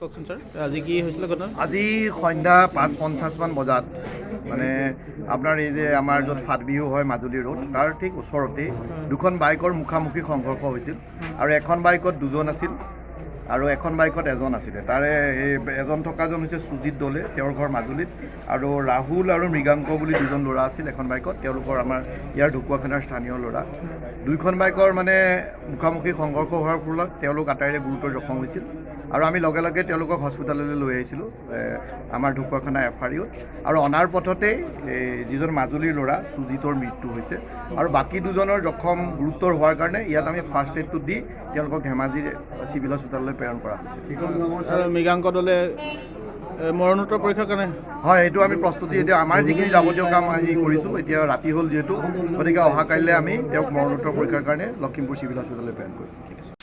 কওকচোন ছাৰ আজি কি হৈছিলে ঘটনা? আজি সন্ধ্যা 5:50 বজাত মানে আপোনাৰ এই যে আমাৰ য'ত ফাট বিহু হয় মাজুলী ৰোড তাৰ ঠিক ওচৰতেই দুখন বাইকৰ মুখামুখি সংঘৰ্ষ হৈছিল আৰু এখন বাইকত দুজন আছিল আৰু এখন বাইকত এজন আছিলে। তাৰে এই এজন থকাজন হৈছে সুজিত দলে, তেওঁৰ ঘৰ মাজুলীত, আৰু ৰাহুল আৰু মৃগাংক বুলি দুজন ল'ৰা আছিল এখন বাইকত, তেওঁলোকৰ আমাৰ ইয়াৰ ঢকুৱাখানাৰ স্থানীয় ল'ৰা। দুইখন বাইকৰ মানে মুখামুখি সংঘৰ্ষ হোৱাৰ ফলত তেওঁলোক আটাইৰে গুৰুতৰ জখম হৈছিল আৰু আমি লগে লগে তেওঁলোকক হস্পিটেললৈ লৈ আহিছিলোঁ আমাৰ ঢকুৱাখানা FRUত, আৰু অনাৰ পথতেই যিজন মাজুলীৰ ল'ৰা সুজিতৰ মৃত্যু হৈছে আৰু বাকী দুজনৰ জখম গুৰুতৰ হোৱাৰ কাৰণে ইয়াত আমি ফাৰ্ষ্ট এইডটো দি তেওঁলোকক ধেমাজি চিভিল হস্পিটেললৈ প্ৰেৰণ কৰা হৈছে। আৰু মৃগাংক দলে মৰণোত্তৰ পৰীক্ষাৰ কাৰণে হয়, এইটো আমি প্ৰস্তুতি এতিয়া আমাৰ যিখিনি যাৱতীয় কাম আমি কৰিছোঁ। এতিয়া ৰাতি হ'ল যিহেতু, গতিকে অহা কাইলৈ আমি তেওঁক মৰণোত্তৰ পৰীক্ষাৰ কাৰণে লখিমপুৰ চিভিল হস্পিটেললৈ প্ৰেৰণ কৰিম। ঠিক আছে।